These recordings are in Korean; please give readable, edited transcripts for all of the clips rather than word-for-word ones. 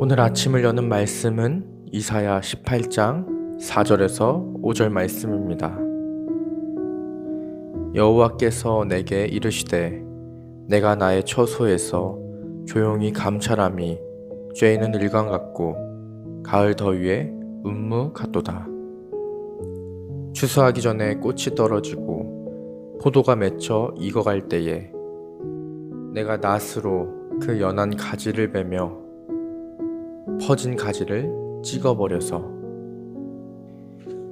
오늘 아침을 여는 말씀은 이사야 18장 4절에서 5절 말씀입니다. 여호와께서 내게 이르시되 내가 나의 처소에서 조용히 감찰함이 쬐이는 일광 같고 가을 더위에 운무 같도다. 추수하기 전에 꽃이 떨어지고 포도가 맺혀 익어갈 때에 내가 낫으로 그 연한 가지를 베며 퍼진 가지를 찍어버려서.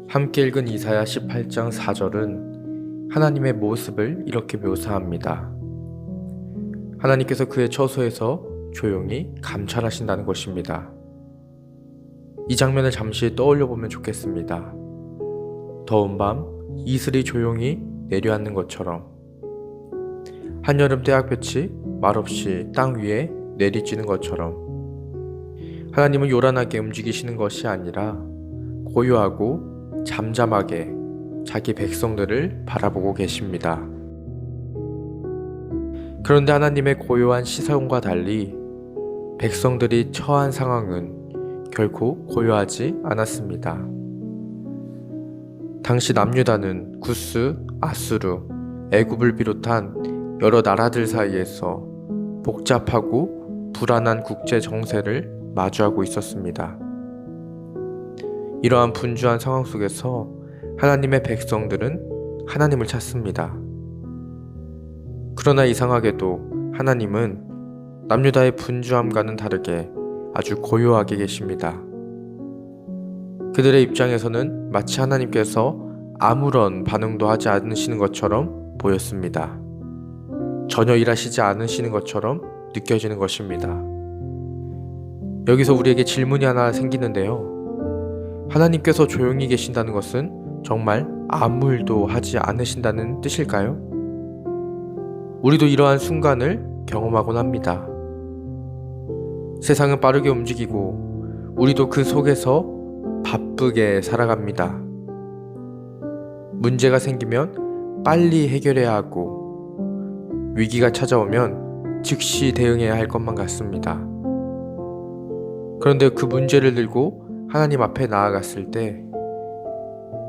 함께 읽은 이사야 18장 4절은 하나님의 모습을 이렇게 묘사합니다. 하나님께서 그의 처소에서 조용히 감찰하신다는 것입니다. 이 장면을 잠시 떠올려 보면 좋겠습니다. 더운 밤 이슬이 조용히 내려앉는 것처럼, 한여름 떼약볕이 말없이 땅 위에 내리쬐는 것처럼 하나님은 요란하게 움직이시는 것이 아니라 고요하고 잠잠하게 자기 백성들을 바라보고 계십니다. 그런데 하나님의 고요한 시선과 달리 백성들이 처한 상황은 결코 고요하지 않았습니다. 당시 남유다는 구스, 아수르, 애굽을 비롯한 여러 나라들 사이에서 복잡하고 불안한 국제 정세를 마주하고 있었습니다. 이러한 분주한 상황 속에서 하나님의 백성들은 하나님을 찾습니다. 그러나 이상하게도 하나님은 남유다의 분주함과는 다르게 아주 고요하게 계십니다. 그들의 입장에서는 마치 하나님께서 아무런 반응도 하지 않으시는 것처럼 보였습니다. 전혀 일하시지 않으시는 것처럼 느껴지는 것입니다. 여기서 우리에게 질문이 하나 생기는데요. 하나님께서 조용히 계신다는 것은 정말 아무 일도 하지 않으신다는 뜻일까요? 우리도 이러한 순간을 경험하곤 합니다. 세상은 빠르게 움직이고 우리도 그 속에서 바쁘게 살아갑니다. 문제가 생기면 빨리 해결해야 하고 위기가 찾아오면 즉시 대응해야 할 것만 같습니다. 그런데 그 문제를 들고 하나님 앞에 나아갔을 때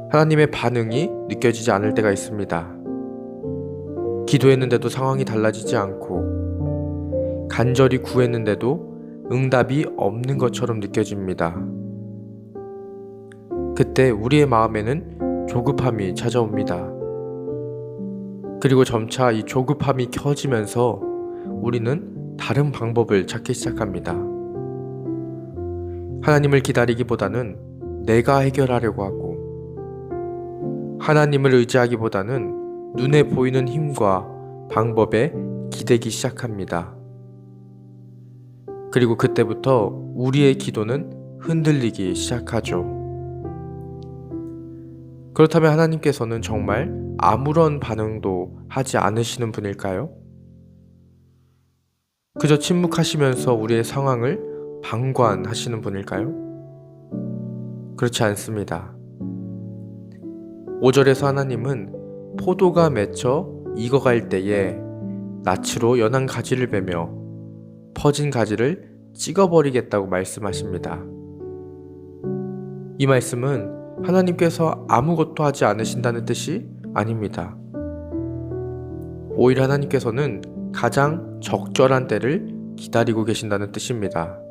하나님의 반응이 느껴지지 않을 때가 있습니다. 기도했는데도 상황이 달라지지 않고 간절히 구했는데도 응답이 없는 것처럼 느껴집니다. 그때 우리의 마음에는 조급함이 찾아옵니다. 그리고 점차 이 조급함이 켜지면서 우리는 다른 방법을 찾기 시작합니다. 하나님을 기다리기보다는 내가 해결하려고 하고, 하나님을 의지하기보다는 눈에 보이는 힘과 방법에 기대기 시작합니다. 그리고 그때부터 우리의 기도는 흔들리기 시작하죠. 그렇다면 하나님께서는 정말 아무런 반응도 하지 않으시는 분일까요? 그저 침묵하시면서 우리의 상황을 방관하시는 분일까요? 그렇지 않습니다. 5절에서 하나님은 포도가 맺혀 익어갈 때에 낫으로 연한 가지를 베며 퍼진 가지를 찍어버리겠다고 말씀하십니다. 이 말씀은 하나님께서 아무것도 하지 않으신다는 뜻이 아닙니다. 오히려 하나님께서는 가장 적절한 때를 기다리고 계신다는 뜻입니다.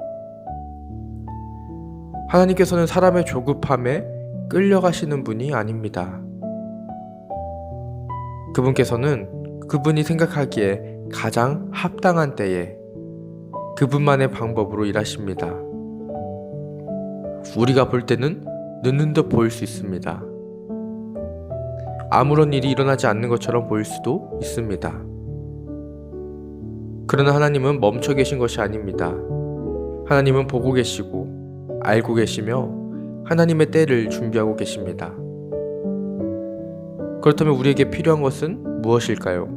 하나님께서는 사람의 조급함에 끌려가시는 분이 아닙니다. 그분께서는 그분이 생각하기에 가장 합당한 때에 그분만의 방법으로 일하십니다. 우리가 볼 때는 늦는 듯 보일 수 있습니다. 아무런 일이 일어나지 않는 것처럼 보일 수도 있습니다. 그러나 하나님은 멈춰 계신 것이 아닙니다. 하나님은 보고 계시고 알고 계시며 하나님의 때를 준비하고 계십니다. 그렇다면 우리에게 필요한 것은 무엇일까요?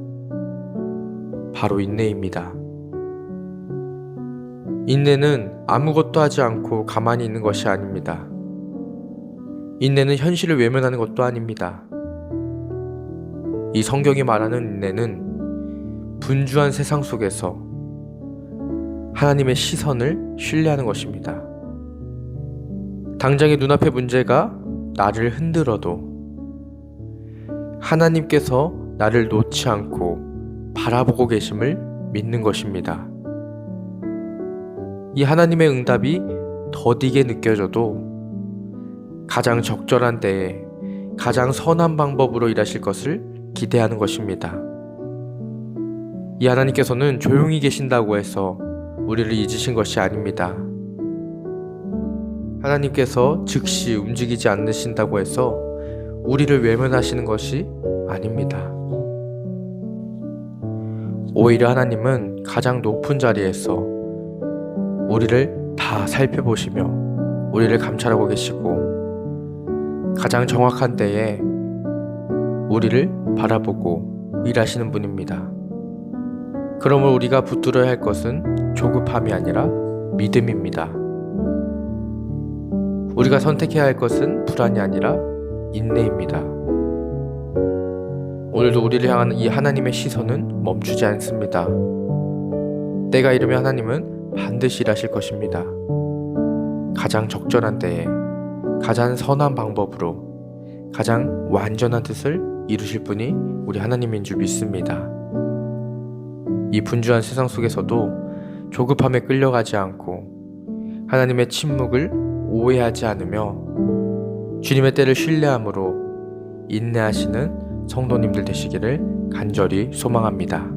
바로 인내입니다. 인내는 아무것도 하지 않고 가만히 있는 것이 아닙니다. 인내는 현실을 외면하는 것도 아닙니다. 이 성경이 말하는 인내는 분주한 세상 속에서 하나님의 시선을 신뢰하는 것입니다. 당장의 눈앞의 문제가 나를 흔들어도 하나님께서 나를 놓지 않고 바라보고 계심을 믿는 것입니다. 이 하나님의 응답이 더디게 느껴져도 가장 적절한 때에 가장 선한 방법으로 일하실 것을 기대하는 것입니다. 이 하나님께서는 조용히 계신다고 해서 우리를 잊으신 것이 아닙니다. 하나님께서 즉시 움직이지 않으신다고 해서 우리를 외면하시는 것이 아닙니다. 오히려 하나님은 가장 높은 자리에서 우리를 다 살펴보시며 우리를 감찰하고 계시고 가장 정확한 때에 우리를 바라보고 일하시는 분입니다. 그러므로 우리가 붙들어야 할 것은 조급함이 아니라 믿음입니다. 우리가 선택해야 할 것은 불안이 아니라 인내입니다. 오늘도 우리를 향한 이 하나님의 시선은 멈추지 않습니다. 때가 이르면 하나님은 반드시 일하실 것입니다. 가장 적절한 때에 가장 선한 방법으로 가장 완전한 뜻을 이루실 분이 우리 하나님인 줄 믿습니다. 이 분주한 세상 속에서도 조급함에 끌려가지 않고 하나님의 침묵을 오해하지 않으며 주님의 때를 신뢰함으로 인내하시는 성도님들 되시기를 간절히 소망합니다.